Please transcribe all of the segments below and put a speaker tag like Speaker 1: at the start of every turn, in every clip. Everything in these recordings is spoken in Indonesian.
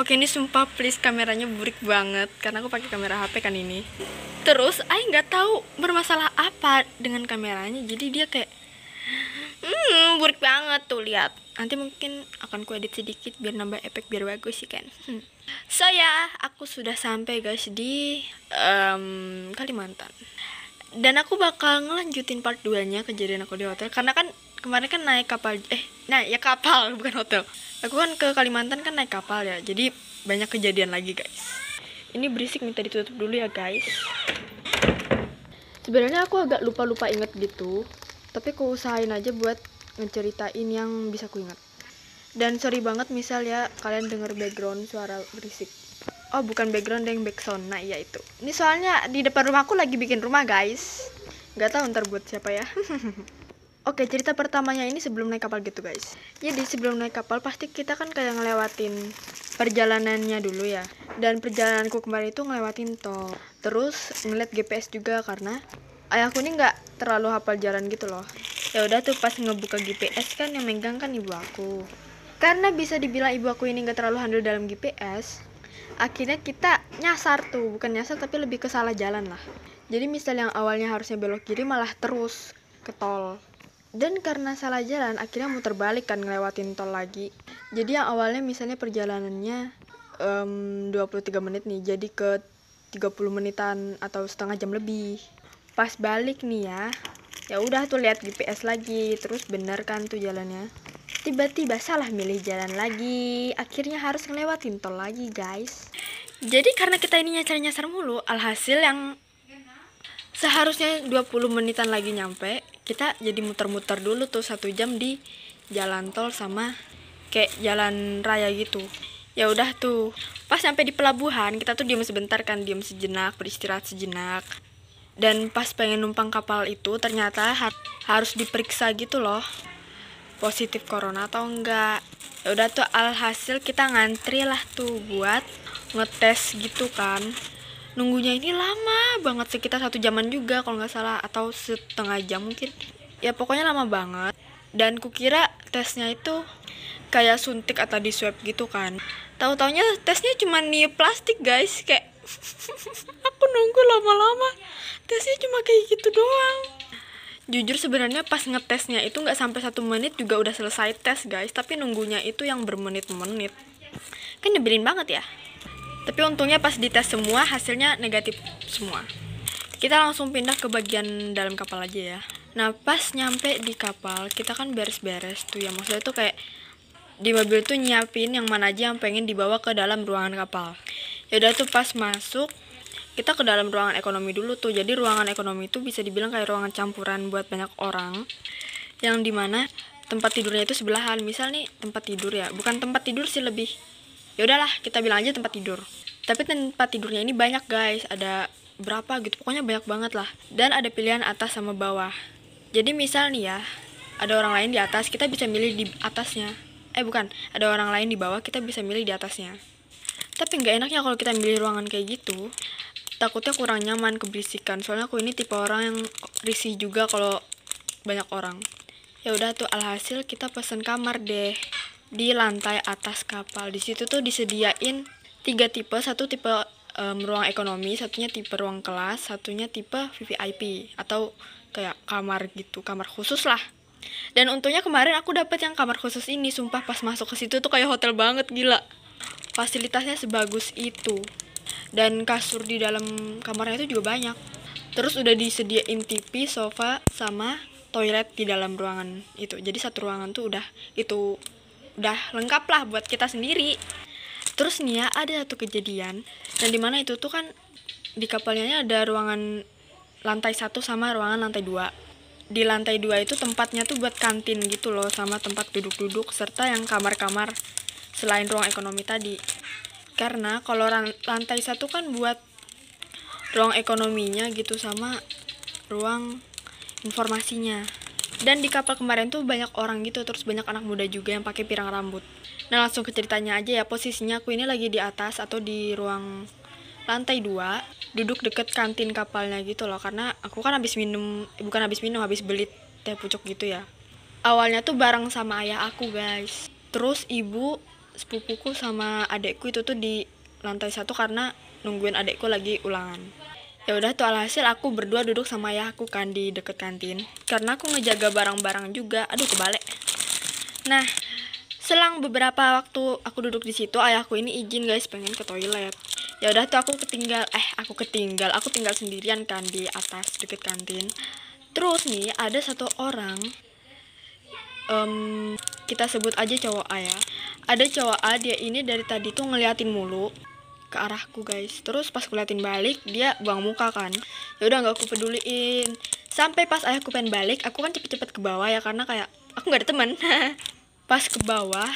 Speaker 1: Oke, ini sumpah please kameranya burik banget karena aku pakai kamera HP kan ini. Terus Ai nggak tahu bermasalah apa dengan kameranya, jadi dia kayak burik banget tuh, lihat. Nanti mungkin akan ku edit sedikit biar nambah efek biar bagus sih kan. So ya, aku sudah sampai guys di Kalimantan. Dan aku bakal ngelanjutin part 2 nya kejadian aku di hotel, karena kan kemarin kan naik kapal, kapal bukan hotel. Aku kan ke Kalimantan kan naik kapal ya, jadi banyak kejadian lagi guys. Ini berisik, minta ditutup dulu ya guys. Sebenarnya aku agak lupa inget gitu, tapi aku usahain aja buat ngeceritain yang bisa ku ingat. Dan sorry banget misal ya kalian denger background suara berisik. Oh bukan background, yang backsound. Nah iya itu. Ini soalnya di depan rumahku lagi bikin rumah guys. Gak tahu ntar buat siapa ya. Oke, cerita pertamanya ini sebelum naik kapal gitu guys. Jadi sebelum naik kapal pasti kita kan kayak ngelewatin perjalanannya dulu ya. Dan perjalananku kemarin itu ngelewatin tol. Terus ngeliat GPS juga karena ayahku ini nggak terlalu hafal jalan gitu loh. Ya udah tuh pas ngebuka GPS kan yang megang kan ibu aku. Karena bisa dibilang ibu aku ini nggak terlalu handal dalam GPS, akhirnya kita nyasar tuh, bukan nyasar tapi lebih ke salah jalan lah. Jadi misal yang awalnya harusnya belok kiri malah terus ke tol. Dan karena salah jalan akhirnya muter balik kan ngelewatin tol lagi. Jadi yang awalnya misalnya perjalanannya 23 menit nih, jadi ke 30 menitan atau setengah jam lebih. Pas balik nih ya udah tuh lihat GPS lagi, terus bener kan tuh jalannya. Tiba-tiba salah milih jalan lagi, akhirnya harus ngelewatin tol lagi guys. Jadi karena kita ini nyasar mulu, alhasil yang seharusnya 20 menitan lagi nyampe, kita jadi muter-muter dulu tuh 1 jam di jalan tol sama kayak jalan raya gitu. Ya udah tuh, pas sampai di pelabuhan kita tuh diam sebentar kan, diam sejenak, beristirahat sejenak. Dan pas pengen numpang kapal itu ternyata harus diperiksa gitu loh, positif corona atau enggak. Ya udah tuh alhasil kita ngantri lah tuh buat ngetes gitu kan. Nunggunya ini lama banget, sekitar 1 jaman juga kalau nggak salah, atau setengah jam mungkin. Ya pokoknya lama banget. Dan kukira tesnya itu kayak suntik atau di swab gitu kan. Tahu-taunya tesnya cuma niup plastik guys, kayak aku nunggu lama-lama tesnya cuma kayak gitu doang. Jujur sebenarnya pas ngetesnya itu nggak sampai 1 menit juga udah selesai tes guys, tapi nunggunya itu yang bermenit-menit. Kan nyebelin banget ya. Tapi untungnya pas dites semua hasilnya negatif semua. Kita langsung pindah ke bagian dalam kapal aja ya. Nah pas nyampe di kapal kita kan beres-beres tuh ya, maksudnya tuh kayak di mobil tuh nyiapin yang mana aja yang pengen dibawa ke dalam ruangan kapal. Ya udah tuh pas masuk kita ke dalam ruangan ekonomi dulu tuh. Jadi ruangan ekonomi itu bisa dibilang kayak ruangan campuran buat banyak orang, yang dimana tempat tidurnya itu sebelahan. Misal nih tempat tidur ya, bukan tempat tidur sih, lebih ya udahlah kita bilang aja tempat tidur. Tapi tempat tidurnya ini banyak guys, ada berapa gitu, pokoknya banyak banget lah. Dan ada pilihan atas sama bawah. Jadi misal nih ya, ada orang lain di atas, kita bisa milih di atasnya. Bukan, ada orang lain di bawah, kita bisa milih di atasnya. Tapi nggak enaknya kalau kita milih ruangan kayak gitu, takutnya kurang nyaman, keberisikan. Soalnya aku ini tipe orang yang risih juga kalau banyak orang. Ya udah tuh alhasil kita pesen kamar deh di lantai atas kapal. Di situ tuh disediain 3 tipe, satu tipe ruang ekonomi, satunya tipe ruang kelas, satunya tipe VVIP atau kayak kamar gitu, kamar khusus lah. Dan untungnya kemarin aku dapet yang kamar khusus ini. Sumpah pas masuk ke situ tuh kayak hotel banget, gila. Fasilitasnya sebagus itu. Dan kasur di dalam kamarnya itu juga banyak. Terus udah disediain TV, sofa, sama toilet di dalam ruangan itu. Jadi satu ruangan tuh udah lengkap lah buat kita sendiri. Terus nih ya, ada satu kejadian, dan dimana itu tuh kan di kapalnya ada ruangan lantai 1 sama ruangan lantai 2. Di lantai 2 itu tempatnya tuh buat kantin gitu loh, sama tempat duduk-duduk, serta yang kamar-kamar selain ruang ekonomi tadi. Karena kalau lantai 1 kan buat ruang ekonominya gitu sama ruang informasinya. Dan di kapal kemarin tuh banyak orang gitu, terus banyak anak muda juga yang pakai pirang rambut. Nah langsung ke ceritanya aja ya. Posisinya aku ini lagi di atas atau di ruang lantai 2, duduk deket kantin kapalnya gitu loh. Karena aku kan habis beli teh pucuk gitu ya. Awalnya tuh bareng sama ayah aku guys. Terus ibu sepupuku sama adekku itu tuh di lantai 1 karena nungguin adekku lagi ulangan. Ya udah tuh alhasil aku berdua duduk sama ayahku kan di deket kantin. Karena aku ngejaga barang-barang juga. Aduh kebalik. Nah, selang beberapa waktu aku duduk di situ, ayahku ini izin guys pengen ke toilet. Ya udah tuh aku tinggal sendirian kan di atas deket kantin. Terus nih ada satu orang, kita sebut aja cowok A ya. Ada cowok A, dia ini dari tadi tuh ngeliatin mulu ke arahku guys. Terus pas kuliatin balik dia buang muka kan. Ya udah nggak aku peduliin. Sampai pas ayahku pengen balik, aku kan cepet-cepet ke bawah ya karena kayak aku nggak ada teman. Pas ke bawah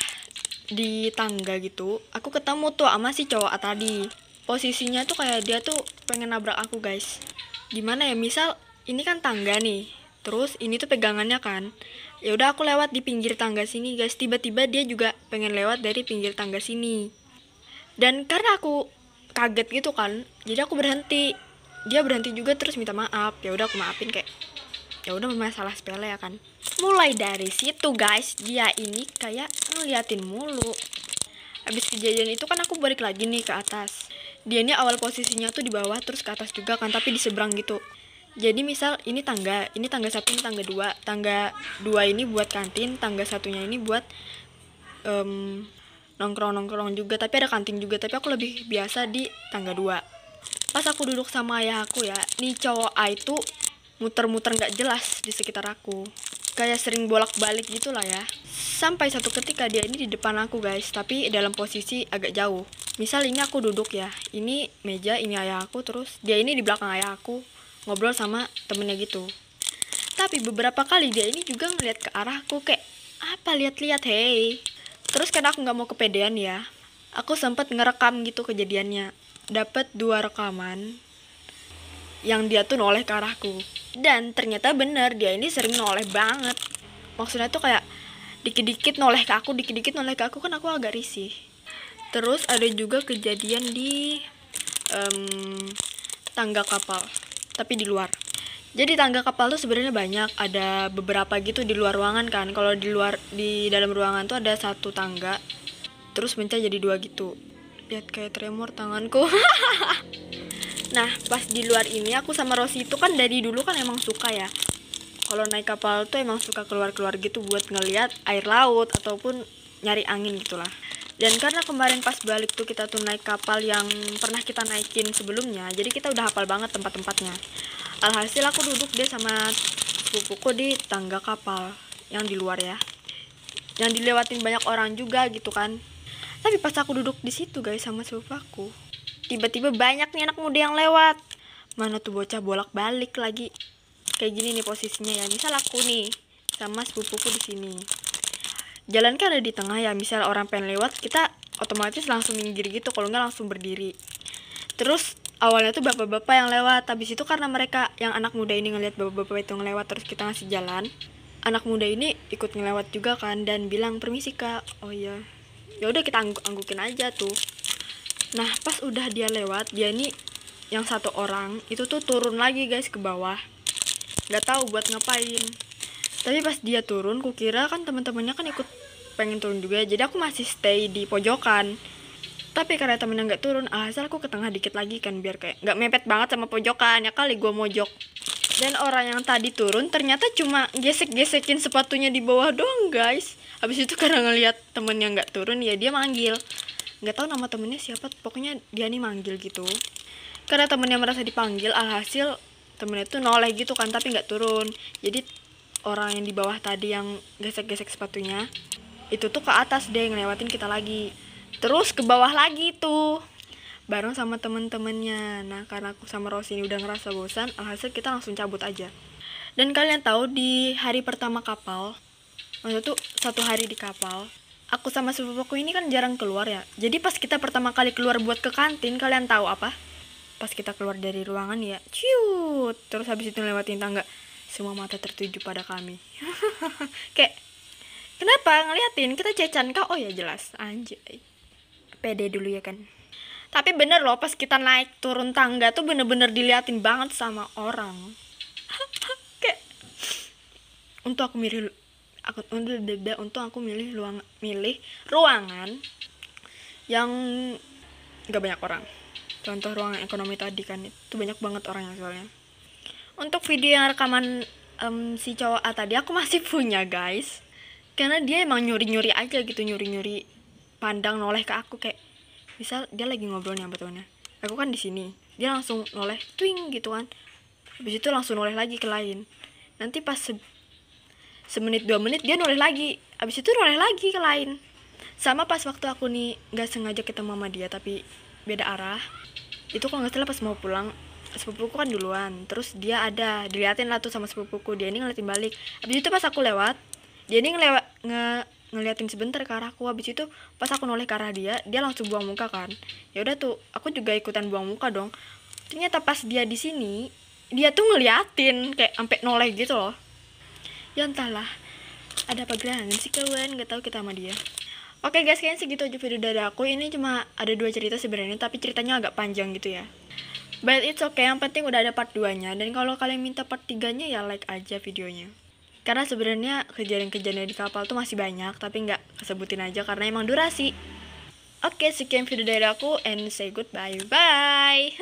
Speaker 1: di tangga gitu, aku ketemu tuh sama si cowok A tadi. Posisinya tuh kayak dia tuh pengen nabrak aku guys. Gimana ya, misal ini kan tangga nih, terus ini tuh pegangannya kan. Ya udah aku lewat di pinggir tangga sini guys, tiba-tiba dia juga pengen lewat dari pinggir tangga sini. Dan karena aku kaget gitu kan, jadi aku berhenti. Dia berhenti juga terus minta maaf. Ya udah aku maafin, kayak ya udah masalah sepele ya kan. Mulai dari situ guys, dia ini kayak ngeliatin mulu. Habis kejadian itu kan aku balik lagi nih ke atas. Dia ini awal posisinya tuh di bawah terus ke atas juga kan, tapi di seberang gitu. Jadi misal ini tangga 1, ini tangga 2. Tangga 2 ini buat kantin, tangga satunya ini buat nongkrong-nongkrong juga, tapi ada kantin juga, tapi aku lebih biasa di tangga 2. Pas aku duduk sama ayah aku ya, nih cowok A itu muter-muter gak jelas di sekitar aku. Kayak sering bolak-balik gitu lah ya. Sampai satu ketika dia ini di depan aku guys, tapi dalam posisi agak jauh. Misal ini aku duduk ya, ini meja, ini ayah aku, terus dia ini di belakang ayah aku, ngobrol sama temennya gitu. Tapi beberapa kali dia ini juga ngeliat ke arahku kayak, apa lihat-lihat hey. Terus karena aku gak mau kepedean ya, aku sempet ngerekam gitu kejadiannya. Dapat 2 rekaman yang dia tuh noleh ke arahku. Dan ternyata bener, dia ini sering noleh banget. Maksudnya tuh kayak dikit-dikit noleh ke aku, kan aku agak risih. Terus ada juga kejadian di tangga kapal, tapi di luar. Jadi tangga kapal tuh sebenarnya banyak, ada beberapa gitu di luar ruangan kan. Kalau di dalam ruangan tuh ada 1 tangga, terus pecah jadi 2 gitu. Lihat kayak tremor tanganku. Nah, pas di luar ini aku sama Rosi itu kan dari dulu kan emang suka ya. Kalau naik kapal tuh emang suka keluar-keluar gitu buat ngeliat air laut ataupun nyari angin gitulah. Dan karena kemarin pas balik tuh kita tuh naik kapal yang pernah kita naikin sebelumnya, jadi kita udah hafal banget tempat-tempatnya. Alhasil aku duduk deh sama sepupuku di tangga kapal yang di luar ya, yang dilewatin banyak orang juga gitu kan. Tapi pas aku duduk di situ guys sama sepupuku, tiba-tiba banyak nih anak muda yang lewat. Mana tuh bocah bolak-balik lagi. Kayak gini nih posisinya ya. Misal aku nih sama sepupuku di sini. Jalan kan ada di tengah ya. Misal orang pengen lewat, kita otomatis langsung minggir gitu, kalau nggak langsung berdiri. Terus awalnya tuh bapak-bapak yang lewat. Habis itu karena mereka yang anak muda ini ngelihat bapak-bapak itu ngelewat terus kita ngasih jalan, anak muda ini ikut ngelewat juga kan dan bilang, "Permisi Kak." Oh iya. Ya udah kita anggukin aja tuh. Nah, pas udah dia lewat, dia ini yang 1 orang itu tuh turun lagi guys ke bawah. Gak tahu buat ngapain. Tapi pas dia turun, kukira kan teman-temannya kan ikut pengen turun juga. Jadi aku masih stay di pojokan. Tapi karena temennya nggak turun, alhasil aku ke tengah dikit lagi kan biar kayak nggak mepet banget sama pojokan. Ya kali gue mojok. Dan orang yang tadi turun ternyata cuma gesek-gesekin sepatunya di bawah doang guys. Habis itu karena ngelihat temennya nggak turun, ya dia manggil. Nggak tahu nama temennya siapa, pokoknya dia nih manggil gitu. Karena temennya merasa dipanggil, alhasil temennya tuh noleh gitu kan, tapi nggak turun. Jadi orang yang di bawah tadi yang gesek-gesek sepatunya itu tuh ke atas deh ngelewatin kita lagi, terus ke bawah lagi tuh bareng sama temen-temennya. Nah, karena aku sama Rosi ini udah ngerasa bosan, alhasil kita langsung cabut aja. Dan kalian tahu di hari pertama kapal, maksudnya tuh 1 hari di kapal, aku sama sepupuku ini kan jarang keluar ya. Jadi pas kita pertama kali keluar buat ke kantin, kalian tahu apa? Pas kita keluar dari ruangan ya, ciut, terus habis itu lewatin tangga, semua mata tertuju pada kami. Kayak, kenapa ngeliatin? Kita cecan kah? Oh ya jelas, anjay. Pede dulu ya kan. Tapi bener loh, pas kita naik turun tangga tuh bener-bener diliatin banget sama orang. Kayak, untuk aku milih ruangan yang gak banyak orang. Contoh ruangan ekonomi tadi kan, itu banyak banget orangnya soalnya. Untuk video yang rekaman si cowok A tadi aku masih punya guys, karena dia emang nyuri-nyuri aja gitu, nyuri-nyuri pandang noleh ke aku, kayak misal dia lagi ngobrol nih sama temennya, aku kan di sini, dia langsung noleh twing gitu kan, habis itu langsung noleh lagi ke lain, nanti pas semenit 2 menit dia noleh lagi, habis itu noleh lagi ke lain. Sama pas waktu aku nih nggak sengaja ketemu sama dia tapi beda arah, itu kalau nggak salah pas mau pulang, sepupuku kan duluan, terus dia ada diliatin lah tuh sama sepupuku, dia ini ngeliatin balik. Habis itu pas aku lewat, dia ini ngeliatin sebentar ke arahku. Habis itu pas aku noleh ke arah dia, dia langsung buang muka kan. Ya udah tuh, aku juga ikutan buang muka dong. Ternyata pas dia di sini, dia tuh ngeliatin kayak sampai noleh gitu loh. Ya entahlah, ada apa gerangan sih kawan, nggak tahu kita sama dia. Oke guys, kayaknya segitu aja video dari aku. Ini cuma ada 2 cerita sebenarnya, tapi ceritanya agak panjang gitu ya. But it's okay, yang penting udah ada part 2-nya. Dan kalau kalian minta part 3-nya ya like aja videonya. Karena sebenarnya kejadian-kejadian di kapal tuh masih banyak, tapi nggak kesebutin aja karena emang durasi. Oke, sekian video dari aku and say goodbye. Bye.